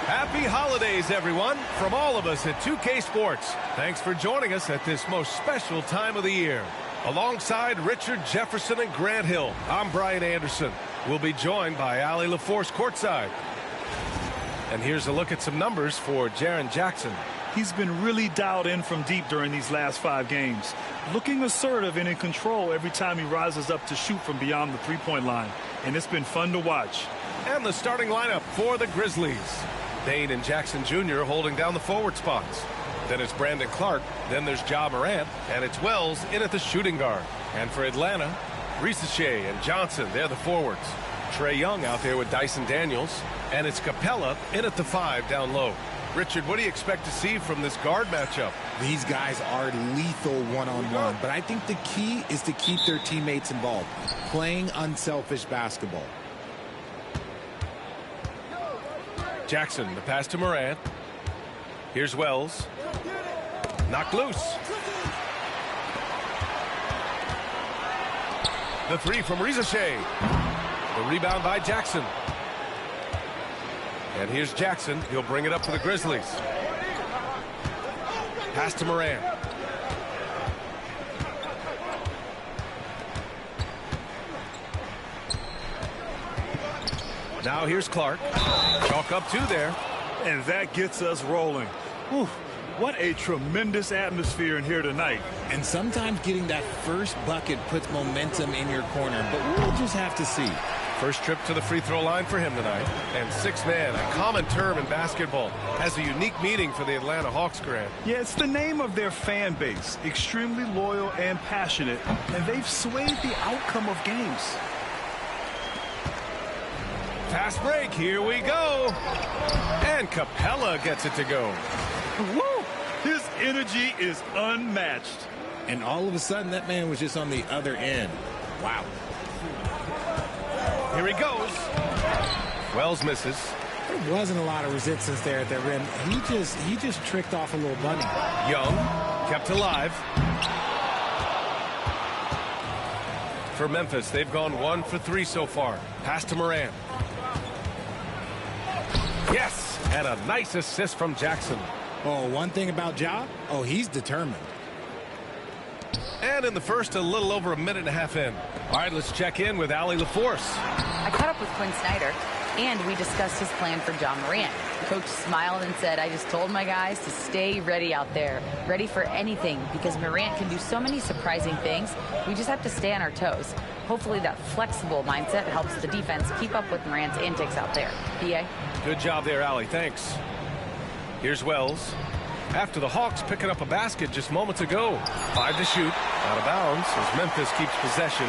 Happy holidays, everyone, from all of us at 2K Sports. Thanks for joining us at this most special time of the year. Alongside Richard Jefferson and Grant Hill, I'm Brian Anderson. We'll be joined by Allie LaForce courtside. And here's a look at some numbers for Jaren Jackson. He's been really dialed in from deep during these last 5 games. Looking assertive and in control every time he rises up to shoot from beyond the three-point line. And it's been fun to watch. And the starting lineup for the Grizzlies. Dane and Jackson Jr. holding down the forward spots. Then it's Brandon Clark. Then there's Ja Morant. And it's Wells in at the shooting guard. And for Atlanta, Risache and Johnson, they're the forwards. Trae Young out there with Dyson Daniels. And it's Capella in at the 5 down low. Richard, what do you expect to see from this guard matchup? These guys are lethal one-on-one, but I think the key is to keep their teammates involved, playing unselfish basketball. Jackson, the pass to Morant. Here's Wells. Knocked loose. The 3 from Risache. The rebound by Jackson. And here's Jackson. He'll bring it up to the Grizzlies. Pass to Morant. Now here's Clark. Chalk up 2 there. And that gets us rolling. Whew, what a tremendous atmosphere in here tonight. And sometimes getting that first bucket puts momentum in your corner, but we'll just have to see. First trip to the free throw line for him tonight. And 6 man, a common term in basketball, has a unique meaning for the Atlanta Hawks, Grant. Yeah, it's the name of their fan base. Extremely loyal and passionate. And they've swayed the outcome of games. Fast break, here we go. And Capella gets it to go. Woo! His energy is unmatched. And all of a sudden, that man was just on the other end. Wow. Here he goes. Wells misses. There wasn't a lot of resistance there at the rim. He just tricked off a little bunny. Young kept alive. For Memphis, they've gone 1 for 3 so far. Pass to Morant. Yes, and a nice assist from Jackson. Oh, one thing about Ja, he's determined. And in the first, a little over a minute and a half in. All right, let's check in with Allie LaForce. I caught up with Quinn Snyder, and we discussed his plan for Ja Morant. Coach smiled and said, I just told my guys to stay ready out there, ready for anything, because Morant can do so many surprising things. We just have to stay on our toes. Hopefully that flexible mindset helps the defense keep up with Morant's antics out there. PA? Good job there, Allie. Thanks. Here's Wells. After the Hawks picking up a basket just moments ago. 5 to shoot. Out of bounds as Memphis keeps possession.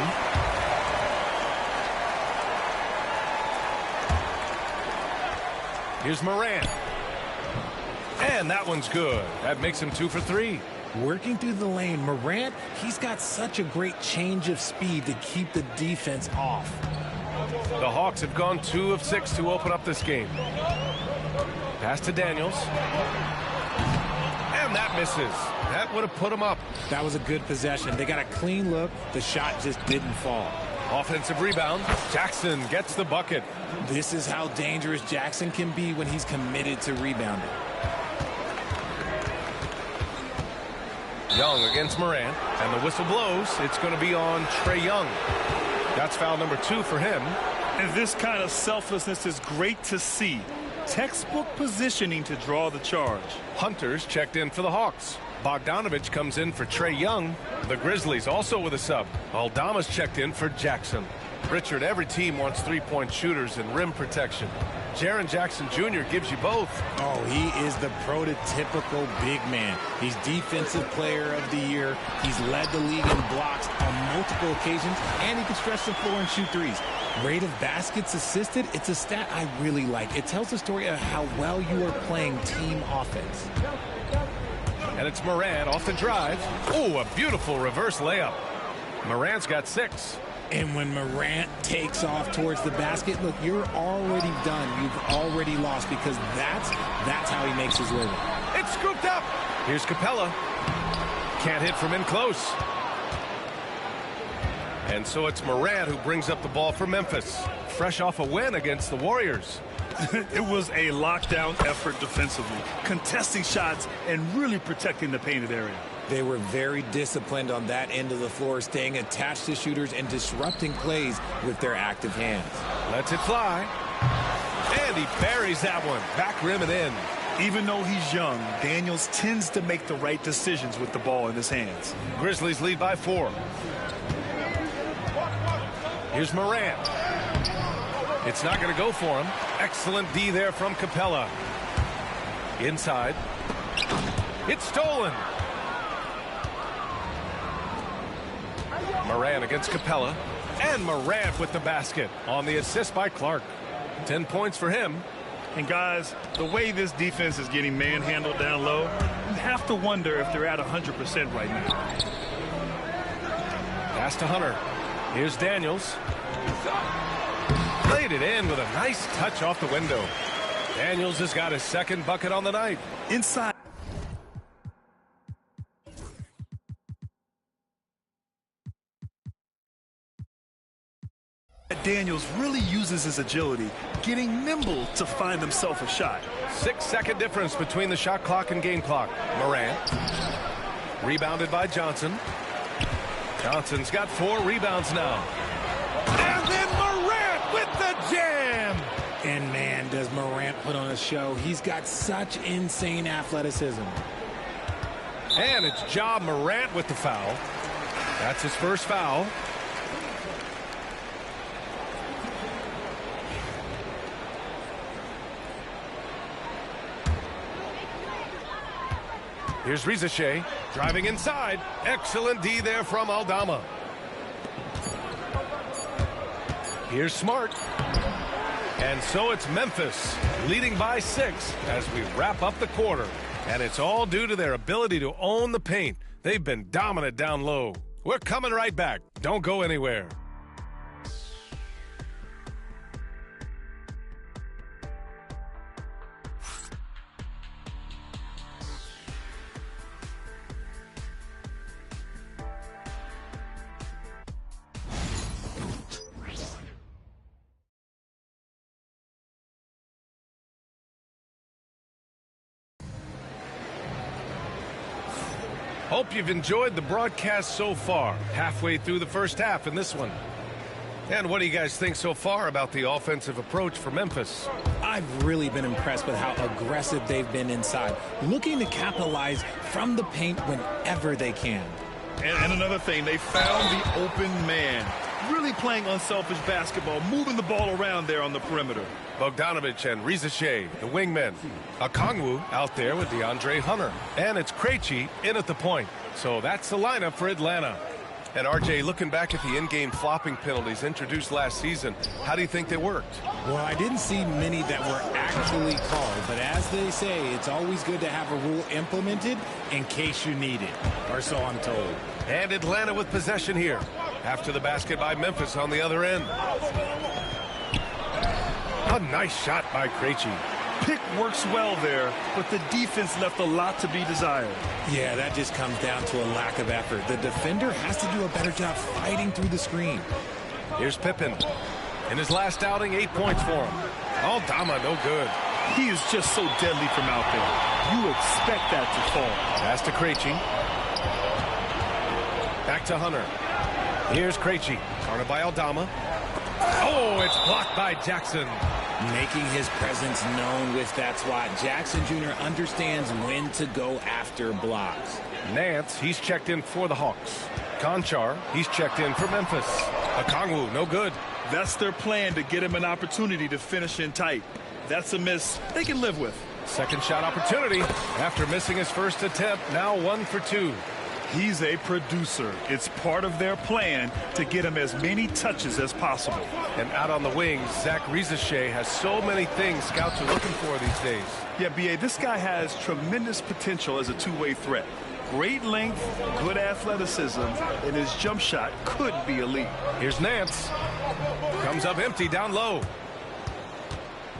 Here's Morant. And that one's good. That makes him 2 for 3. Working through the lane, Morant, he's got such a great change of speed to keep the defense off. The Hawks have gone 2 of 6 to open up this game. Pass to Daniels. And that misses. That would have put him up. That was a good possession. They got a clean look. The shot just didn't fall. Offensive rebound. Jackson gets the bucket. This is how dangerous Jackson can be when he's committed to rebounding. Young against Morant. And the whistle blows. It's going to be on Trae Young. That's foul number 2 for him. And this kind of selflessness is great to see. Textbook positioning to draw the charge. Hunter's checked in for the Hawks. Bogdanovich comes in for Trae Young. The Grizzlies also with a sub. Aldama's checked in for Jackson. Richard, every team wants three-point shooters and rim protection. Jaren Jackson Jr. gives you both. Oh, he is the prototypical big man. He's Defensive Player of the Year. He's led the league in blocks on multiple occasions, and he can stretch the floor and shoot threes. Rate of baskets assisted, it's a stat I really like. It tells the story of how well you are playing team offense. And it's Morant off the drive. Oh, a beautiful reverse layup. Morant's got 6. And when Morant takes off towards the basket, look, you're already done. You've already lost because that's how he makes his living. It's scooped up. Here's Capella. Can't hit from in close. And so it's Morant who brings up the ball for Memphis, fresh off a win against the Warriors. It was a lockdown effort defensively, contesting shots and really protecting the painted area. They were very disciplined on that end of the floor, staying attached to shooters and disrupting plays with their active hands. Lets it fly. And he buries that one. Back rim and in. Even though he's young, Daniels tends to make the right decisions with the ball in his hands. Grizzlies lead by 4. Here's Morant. It's not going to go for him. Excellent D there from Capella. Inside. It's stolen. Morant against Capella. And Morant with the basket on the assist by Clark. 10 points for him. And guys, the way this defense is getting manhandled down low, you have to wonder if they're at 100% right now. Pass to Hunter. Here's Daniels. Played it in with a nice touch off the window. Daniels has got his second bucket on the night. Inside. Daniels really uses his agility, getting nimble to find himself a shot. 6-second difference between the shot clock and game clock. Morant. Rebounded by Johnson. Johnson's got 4 rebounds now. And then Morant with the jam. And man, does Morant put on a show. He's got such insane athleticism. And it's Ja Morant with the foul. That's his first foul. Here's Rizachet driving inside. Excellent D there from Aldama. Here's Smart. And so it's Memphis leading by 6 as we wrap up the quarter. And it's all due to their ability to own the paint. They've been dominant down low. We're coming right back. Don't go anywhere. Hope you've enjoyed the broadcast so far. Halfway through the first half in this one. And what do you guys think so far about the offensive approach for Memphis? I've really been impressed with how aggressive they've been inside, looking to capitalize from the paint whenever they can. And another thing, they found the open man. Really playing unselfish basketball, moving the ball around there on the perimeter. Bogdanovich and Rizachet, the wingmen. Okongwu out there with DeAndre Hunter. And it's Krejci in at the point. So that's the lineup for Atlanta. And RJ, looking back at the in-game flopping penalties introduced last season, how do you think they worked? Well, I didn't see many that were actually called, but as they say, it's always good to have a rule implemented in case you need it, or so I'm told. And Atlanta with possession here after the basket by Memphis on the other end. A nice shot by Krejci. Pick works well there, but the defense left a lot to be desired. Yeah, that just comes down to a lack of effort. The defender has to do a better job fighting through the screen. Here's Pippen. In his last outing, 8 points for him. Aldama, no good. He is just so deadly from out there. You expect that to fall. Pass to Krejci. Back to Hunter. Here's Krejci. Guarded by Aldama. Oh, it's blocked by Jackson. Making his presence known with that swat. Jackson Jr. understands when to go after blocks. Nance, he's checked in for the Hawks. Conchar, he's checked in for Memphis. Okongwu, no good. That's their plan, to get him an opportunity to finish in tight. That's a miss they can live with. Second shot opportunity after missing his first attempt. Now 1 for 2. He's a producer. It's part of their plan to get him as many touches as possible. And out on the wings, Zach Rizachet has so many things scouts are looking for these days. Yeah, B.A., this guy has tremendous potential as a two-way threat. Great length, good athleticism, and his jump shot could be elite. Here's Nance. Comes up empty down low.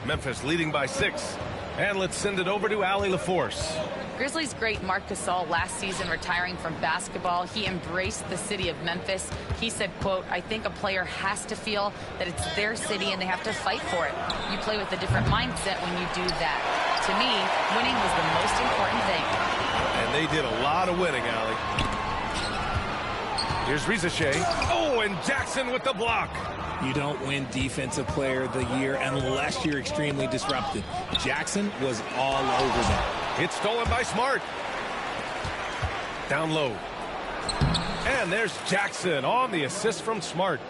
Memphis leading by 6. And let's send it over to Allie LaForce. Grizzlies great Marc Gasol last season retiring from basketball, he embraced the city of Memphis. He said, quote, "I think a player has to feel that it's their city and they have to fight for it. You play with a different mindset when you do that. To me, winning was the most important thing." And they did a lot of winning, Allie. Here's Rizachet. Oh, and Jackson with the block. You don't win Defensive Player of the Year unless you're extremely disrupted. Jackson was all over that. It's stolen by Smart. Down low. And there's Jackson on the assist from Smart.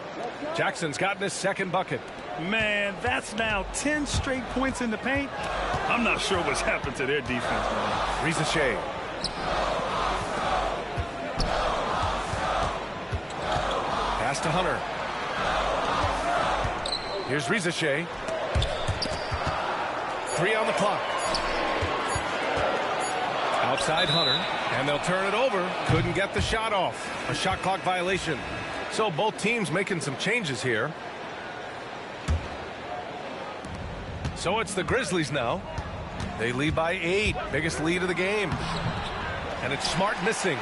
Jackson's gotten his second bucket. Man, that's now 10 straight points in the paint. I'm not sure what's happened to their defense, man. Rizachet. Pass to Hunter. Here's Rizachet. 3 on the clock. Outside Hunter, and they'll turn it over. Couldn't get the shot off. A shot clock violation. So both teams making some changes here. So it's the Grizzlies now. They lead by 8. Biggest lead of the game. And it's Smart missing.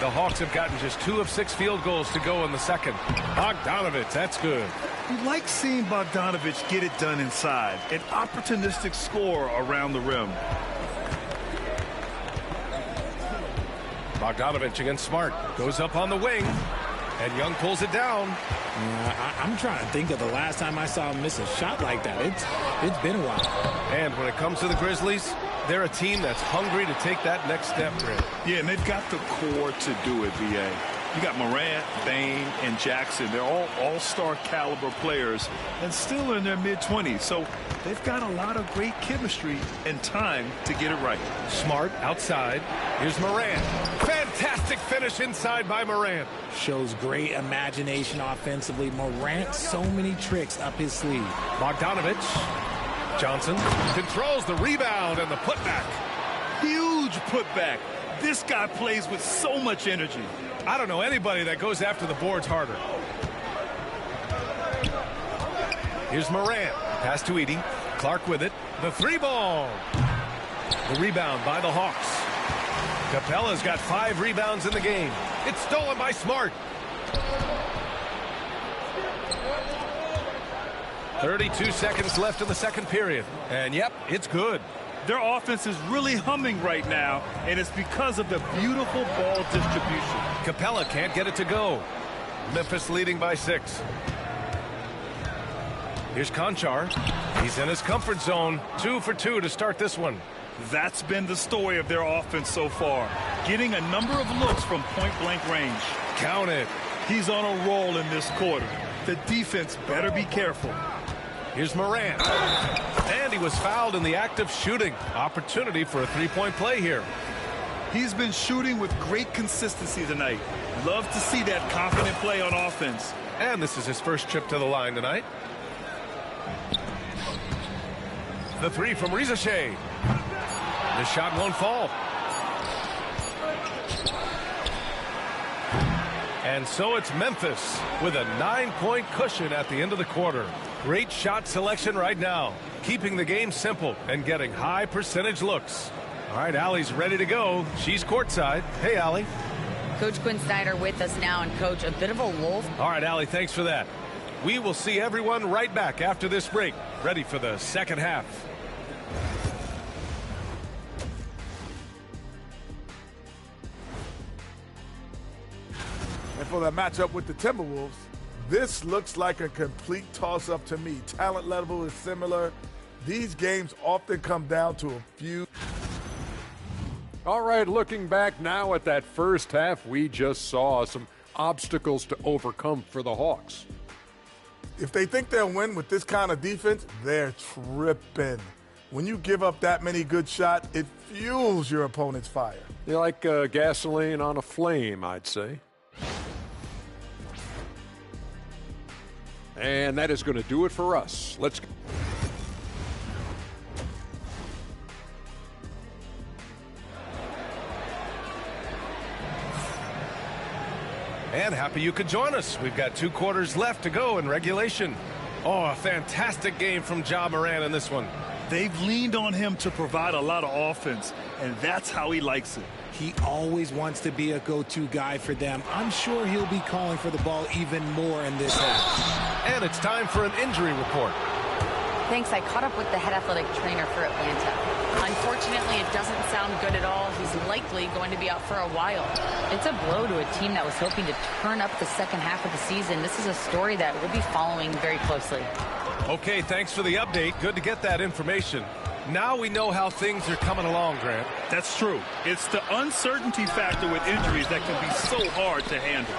The Hawks have gotten just 2 of 6 field goals to go in the second. Bogdanovich, that's good. You like seeing Bogdanovich get it done inside. An opportunistic score around the rim. Bogdanovich against Smart. Goes up on the wing. And Young pulls it down. I'm trying to think of the last time I saw him miss a shot like that. It's been a while. And when it comes to the Grizzlies, they're a team that's hungry to take that next step, Rick. Yeah, and they've got the core to do it, B.A. You got Morant, Bane, and Jackson. They're all all-star caliber players and still in their mid-20s. So they've got a lot of great chemistry and time to get it right. Smart outside. Here's Morant. Fantastic finish inside by Morant. Shows great imagination offensively. Morant, so many tricks up his sleeve. Bogdanovich. Johnson controls the rebound and the putback. Huge putback. This guy plays with so much energy. I don't know anybody that goes after the boards harder. Here's Morant. Pass to Edey. Clark with it. The 3-ball. The rebound by the Hawks. Capella's got 5 rebounds in the game. It's stolen by Smart. 32 seconds left in the second period. And yep, it's good. Their offense is really humming right now, and it's because of the beautiful ball distribution. Capella can't get it to go. Memphis leading by 6. Here's Conchar. He's in his comfort zone. 2 for 2 to start this one. That's been the story of their offense so far. Getting a number of looks from point-blank range. Count it. He's on a roll in this quarter. The defense better be careful. Here's Morant. And he was fouled in the act of shooting. Opportunity for a 3-point play here. He's been shooting with great consistency tonight. Love to see that confident play on offense. And this is his first trip to the line tonight. The 3 from Rizachet. The shot won't fall. And so it's Memphis with a 9-point cushion at the end of the quarter. Great shot selection right now, keeping the game simple and getting high percentage looks. All right, Allie's ready to go. She's courtside. Hey, Allie. Coach Quinn Snyder with us now, and Coach, a bit of a lull. All right, Allie, thanks for that. We will see everyone right back after this break, ready for the second half. And for the matchup with the Timberwolves, this looks like a complete toss-up to me. Talent level is similar. These games often come down to a few. All right, looking back now at that first half, we just saw some obstacles to overcome for the Hawks. If they think they'll win with this kind of defense, they're tripping. When you give up that many good shots, it fuels your opponent's fire. They're like gasoline on a flame, I'd say. And that is going to do it for us. Let's go. And happy you could join us. We've got 2 quarters left to go in regulation. Oh, a fantastic game from Ja Morant in this one. They've leaned on him to provide a lot of offense, and that's how he likes it. He always wants to be a go-to guy for them. I'm sure he'll be calling for the ball even more in this half. And it's time for an injury report. Thanks. I caught up with the head athletic trainer for Atlanta. Unfortunately, it doesn't sound good at all. He's likely going to be out for a while. It's a blow to a team that was hoping to turn up the second half of the season. This is a story that we'll be following very closely. Okay, thanks for the update. Good to get that information. Now we know how things are coming along, Grant. That's true. It's the uncertainty factor with injuries that can be so hard to handle.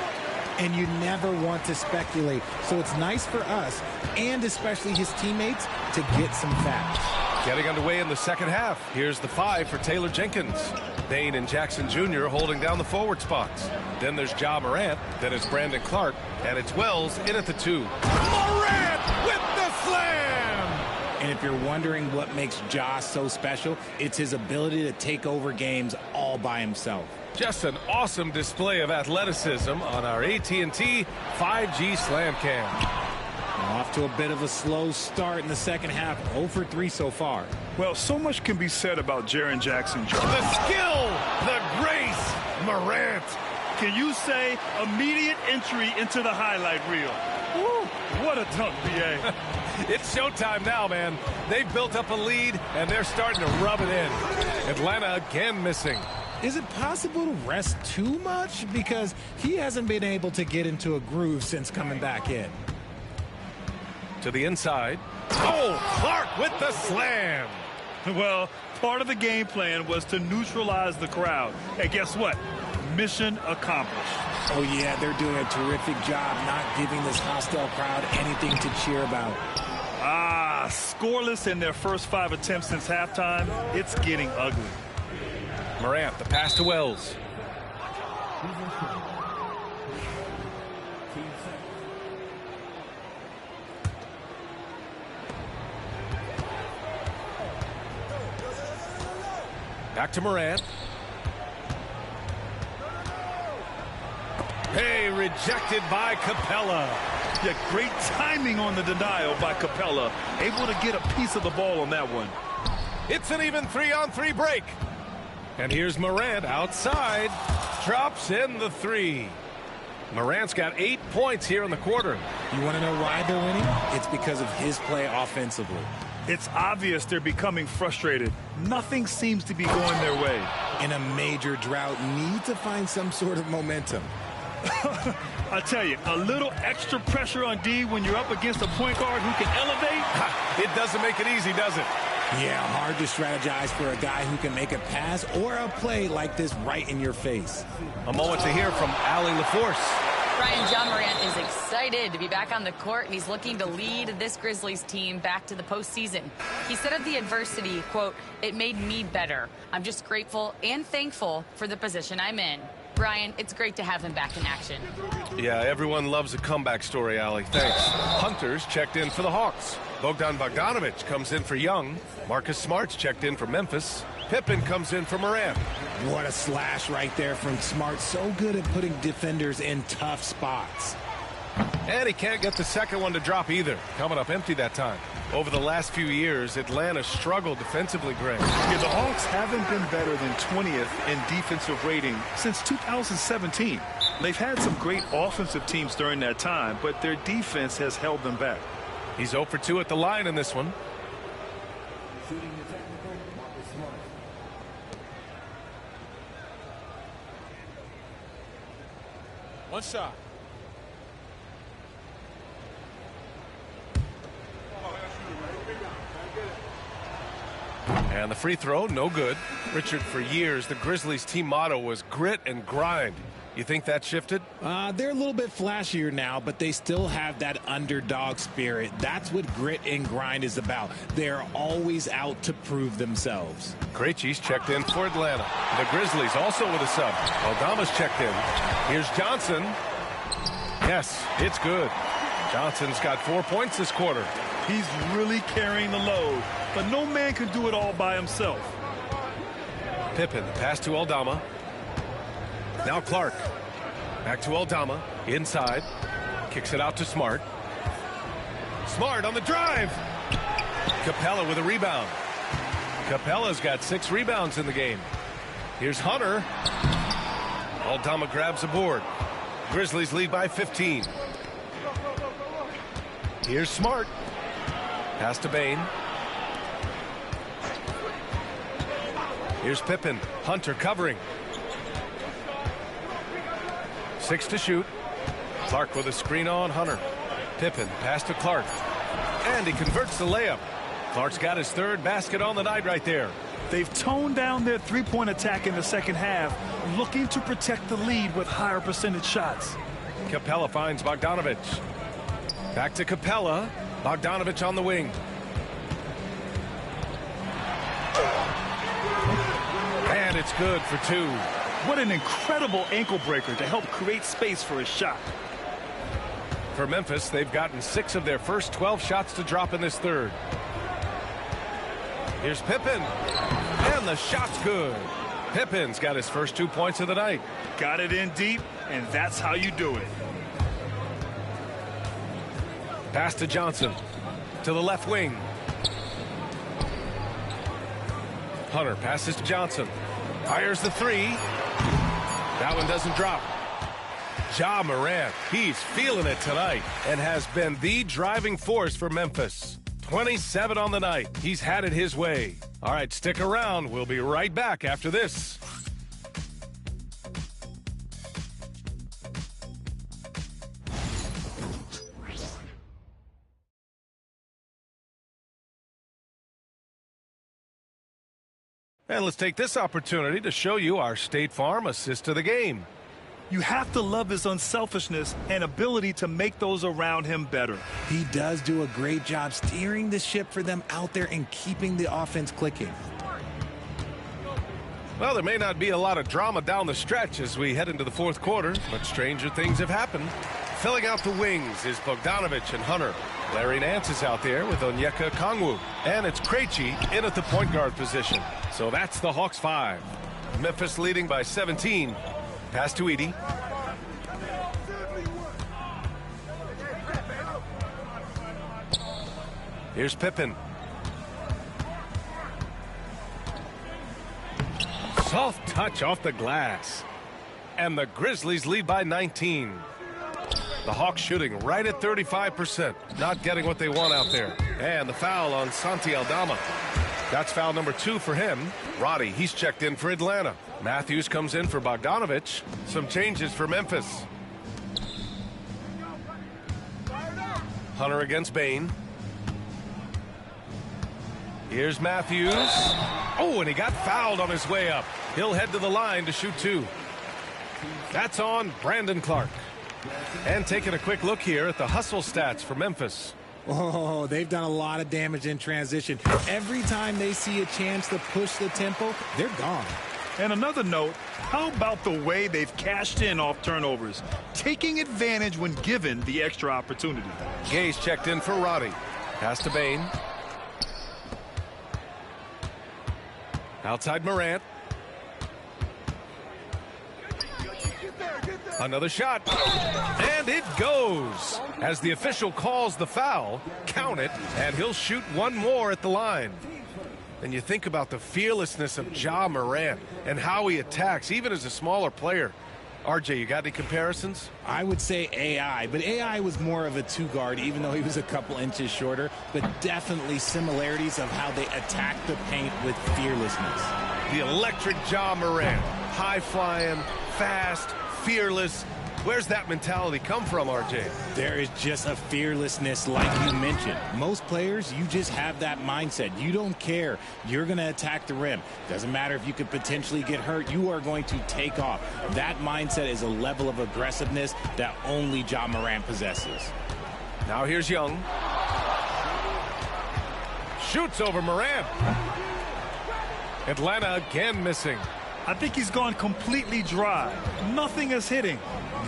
And you never want to speculate. So it's nice for us, and especially his teammates, to get some facts. Getting underway in the second half. Here's the 5 for Taylor Jenkins. Dane and Jackson Jr. holding down the forward spots. Then there's Ja Morant. Then it's Brandon Clark. And it's Wells in at the 2. Morant with the slam! And if you're wondering what makes Ja so special, it's his ability to take over games all by himself. Just an awesome display of athleticism on our AT&T 5G Slam Cam. Off to a bit of a slow start in the second half. 0 for 3 so far. Well, so much can be said about Jaren Jackson Jr. The skill, the grace, Morant. Can you say immediate entry into the highlight reel? Woo, what a dunk, B.A. It's showtime now, man. They've built up a lead, and they're starting to rub it in. Atlanta again missing. Is it possible to rest too much? Because he hasn't been able to get into a groove since coming back in. To the inside. Oh, Clark with the slam. Well, part of the game plan was to neutralize the crowd. And guess what? Mission accomplished. Oh, yeah, they're doing a terrific job not giving this hostile crowd anything to cheer about. Scoreless in their first 5 attempts since halftime. It's getting ugly. Morant, the pass to Wells. Back to Morant. Hey, rejected by Capella. Yeah, great timing on the denial by Capella. Able to get a piece of the ball on that one. It's an even 3-on-3 break. And here's Morant outside. Drops in the 3. Morant's got 8 points here in the quarter. You want to know why they're winning? It's because of his play offensively. It's obvious they're becoming frustrated. Nothing seems to be going their way. In a major drought, need to find some sort of momentum. I tell you, a little extra pressure on D when you're up against a point guard who can elevate. It doesn't make it easy, does it? Yeah, hard to strategize for a guy who can make a pass or a play like this right in your face. A moment to hear from Allie LaForce. Brian, Ja Morant is excited to be back on the court, and he's looking to lead this Grizzlies team back to the postseason. He said of the adversity, quote, "It made me better. I'm just grateful and thankful for the position I'm in." Brian, it's great to have him back in action. Yeah, everyone loves a comeback story, Allie. Thanks. Hunters checked in for the Hawks. Bogdan Bogdanovic comes in for Young. Marcus Smart's checked in for Memphis. Pippen comes in for Morant. What a slash right there from Smart. So good at putting defenders in tough spots. And he can't get the second one to drop either. Coming up empty that time. Over the last few years, Atlanta struggled defensively, Greg. Yeah, the Hawks haven't been better than 20th in defensive rating since 2017. They've had some great offensive teams during that time, but their defense has held them back. He's 0 for 2 at the line in this one. One shot. And the free throw, no good. Richard, for years, the Grizzlies team motto was grit and grind. You think that shifted? They're a little bit flashier now, but they still have that underdog spirit. That's what grit and grind is about. They're always out to prove themselves. Krejci's checked in for Atlanta. The Grizzlies also with a sub. Aldama's checked in. Here's Johnson. Yes, it's good. Johnson's got 4 points this quarter. He's really carrying the load, but no man can do it all by himself. Pippen, the pass to Aldama. Now Clark. Back to Aldama. Inside. Kicks it out to Smart. Smart on the drive. Capella with a rebound. Capella's got 6 rebounds in the game. Here's Hunter. Aldama grabs the board. Grizzlies lead by 15. Here's Smart. Pass to Bain. Here's Pippen. Hunter covering. 6 to shoot. Clark with a screen on Hunter. Pippen pass to Clark. And he converts the layup. Clark's got his 3rd basket on the night right there. They've toned down their three-point attack in the second half, looking to protect the lead with higher percentage shots. Capella finds Bogdanovich. Back to Capella. Bogdanovich on the wing. And it's good for 2. What an incredible ankle breaker to help create space for his shot. For Memphis, they've gotten 6 of their first 12 shots to drop in this 3rd. Here's Pippen. And the shot's good. Pippen's got his first 2 points of the night. Got it in deep, and that's how you do it. Pass to Johnson. To the left wing. Hunter passes to Johnson. Fires the 3. That one doesn't drop. Ja Morant, he's feeling it tonight and has been the driving force for Memphis. 27 on the night. He's had it his way. All right, stick around. We'll be right back after this. And let's take this opportunity to show you our State Farm assist to the game. You have to love his unselfishness and ability to make those around him better. He does do a great job steering the ship for them out there and keeping the offense clicking. Well, there may not be a lot of drama down the stretch as we head into the 4th quarter, but stranger things have happened. Filling out the wings is Bogdanovich and Hunter. Larry Nance is out there with Onyeka Okongwu. And it's Krejci in at the point guard position. So that's the Hawks 5. Memphis leading by 17. Pass to Edey. Here's Pippen. Soft touch off the glass. And the Grizzlies lead by 19. The Hawks shooting right at 35%. Not getting what they want out there. And the foul on Santi Aldama. That's foul number 2 for him. Roddy, he's checked in for Atlanta. Matthews comes in for Bogdanovich. Some changes for Memphis. Hunter against Bain. Here's Matthews. Oh, and he got fouled on his way up. He'll head to the line to shoot 2. That's on Brandon Clark. And taking a quick look here at the hustle stats for Memphis. Oh, they've done a lot of damage in transition. Every time they see a chance to push the tempo, they're gone. And another note, how about the way they've cashed in off turnovers, taking advantage when given the extra opportunity. Gay's checked in for Roddy. Pass to Bain. Outside Morant. Another shot. And it goes. As the official calls the foul, count it, and he'll shoot one more at the line. And you think about the fearlessness of Ja Morant and how he attacks, even as a smaller player. RJ, you got any comparisons? I would say AI, but AI was more of a 2-guard, even though he was a couple inches shorter, but definitely similarities of how they attack the paint with fearlessness. The electric Ja Morant, high-flying, fast, fearless. Where's that mentality come from, RJ? There is just a fearlessness like you mentioned. Most players, you just have that mindset. You don't care. You're going to attack the rim. Doesn't matter if you could potentially get hurt. You are going to take off. That mindset is a level of aggressiveness that only Ja Morant possesses. Now here's Young. Shoots over Morant. Atlanta again missing. I think he's gone completely dry. Nothing is hitting.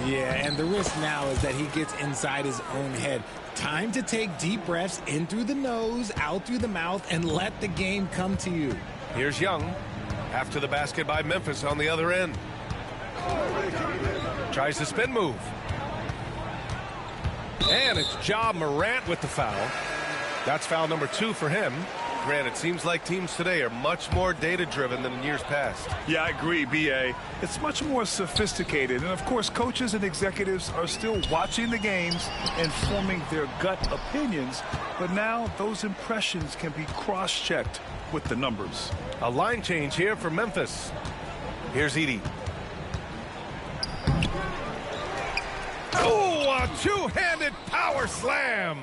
Yeah, and the risk now is that he gets inside his own head. Time to take deep breaths in through the nose, out through the mouth, and let the game come to you. Here's Young. After the basket by Memphis on the other end. Tries the spin move. And it's Ja Morant with the foul. That's foul number 2 for him. Granted, it seems like teams today are much more data-driven than in years past. Yeah, I agree, B.A. It's much more sophisticated. And, of course, coaches and executives are still watching the games and forming their gut opinions. But now those impressions can be cross-checked with the numbers. A line change here for Memphis. Here's Edey. Oh, a two-handed power slam.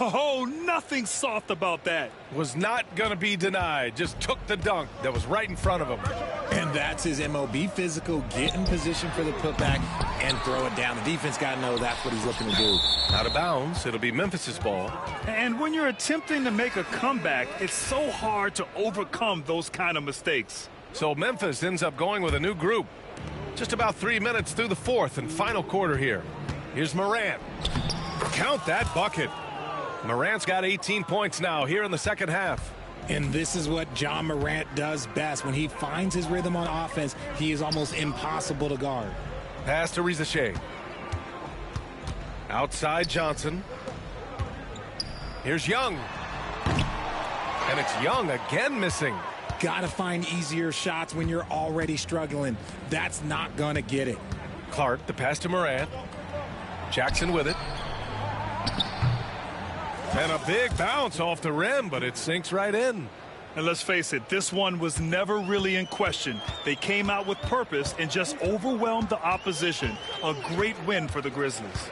Oh, nothing soft about that. Was not going to be denied. Just took the dunk that was right in front of him. And that's his MO. Be physical, get in position for the putback, and throw it down. The defense got to know that's what he's looking to do. Out of bounds. It'll be Memphis's ball. And when you're attempting to make a comeback, it's so hard to overcome those kind of mistakes. So Memphis ends up going with a new group. Just about 3 minutes through the fourth and final quarter here. Here's Morant. Count that bucket. Morant's got 18 points now here in the second half. And this is what John Morant does best. When he finds his rhythm on offense, he is almost impossible to guard. Pass to Rizachet. Outside Johnson. Here's Young. And it's Young again missing. Got to find easier shots when you're already struggling. That's not going to get it. Clark, the pass to Morant. Jackson with it. And a big bounce off the rim, but it sinks right in. And let's face it, this one was never really in question. They came out with purpose and just overwhelmed the opposition. A great win for the Grizzlies.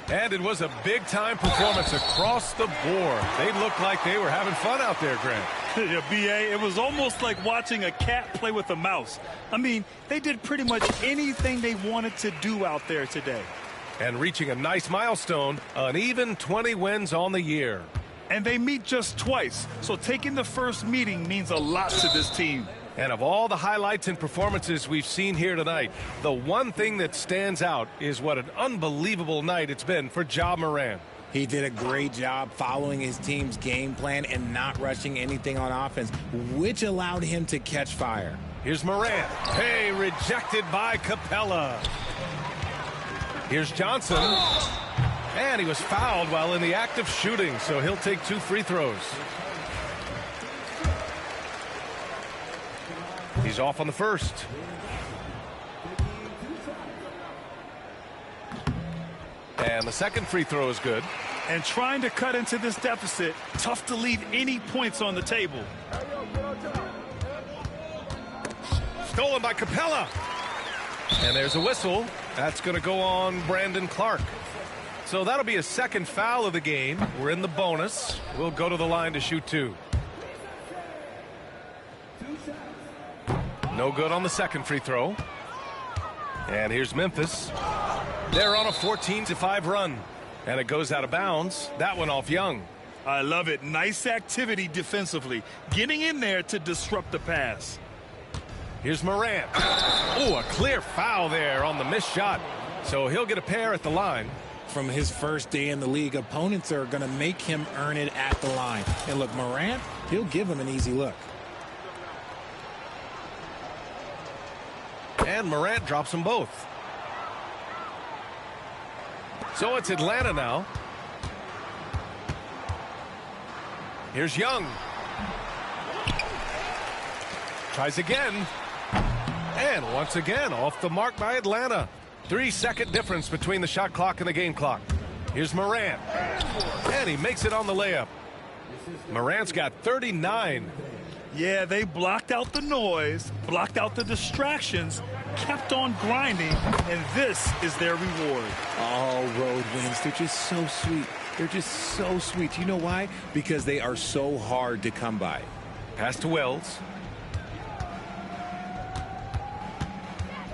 And it was a big-time performance across the board. They looked like they were having fun out there, Grant. Yeah, B.A., it was almost like watching a cat play with a mouse. I mean, they did pretty much anything they wanted to do out there today. And reaching a nice milestone, an even 20 wins on the year. And they meet just twice, so taking the first meeting means a lot to this team. And of all the highlights and performances we've seen here tonight, the one thing that stands out is what an unbelievable night it's been for Ja Morant. He did a great job following his team's game plan and not rushing anything on offense, which allowed him to catch fire. Here's Morant. Hey, rejected by Capella. Here's Johnson. And he was fouled while in the act of shooting, so he'll take 2 free throws. He's off on the first. And the second free throw is good. And trying to cut into this deficit, tough to leave any points on the table. Stolen by Capella. And there's a whistle. That's going to go on Brandon Clark. So that'll be a second foul of the game. We're in the bonus. We'll go to the line to shoot 2. No good on the second free throw. And here's Memphis. They're on a 14-5 run. And it goes out of bounds. That one off Young. I love it. Nice activity defensively. Getting in there to disrupt the pass. Here's Morant. Oh, a clear foul there on the missed shot. So he'll get a pair at the line. From his first day in the league, opponents are going to make him earn it at the line. And look, Morant, he'll give him an easy look. And Morant drops them both. So it's Atlanta now. Here's Young. Tries again. And once again, off the mark by Atlanta. 3-second difference between the shot clock and the game clock. Here's Morant. And he makes it on the layup. Morant's got 39. Yeah, they blocked out the noise, blocked out the distractions, kept on grinding, and this is their reward. All road wins. They're just so sweet. They're just so sweet. You know why? Because they are so hard to come by. Pass to Wells.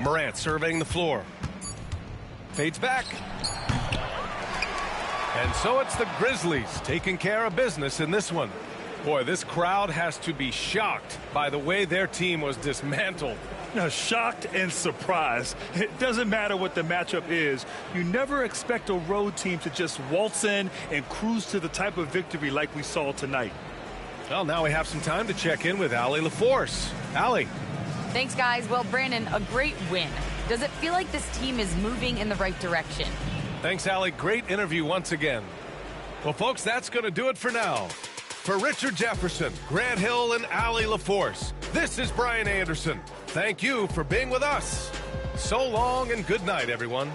Morant surveying the floor. Fades back. And so it's the Grizzlies taking care of business in this one. Boy, this crowd has to be shocked by the way their team was dismantled. Now, shocked and surprised. It doesn't matter what the matchup is. You never expect a road team to just waltz in and cruise to the type of victory like we saw tonight. Well, now we have some time to check in with Allie LaForce. Allie. Thanks, guys. Well, Brandon, a great win. Does it feel like this team is moving in the right direction? Thanks, Allie. Great interview once again. Well, folks, that's going to do it for now. For Richard Jefferson, Grant Hill, and Allie LaForce, this is Brian Anderson. Thank you for being with us. So long and good night, everyone.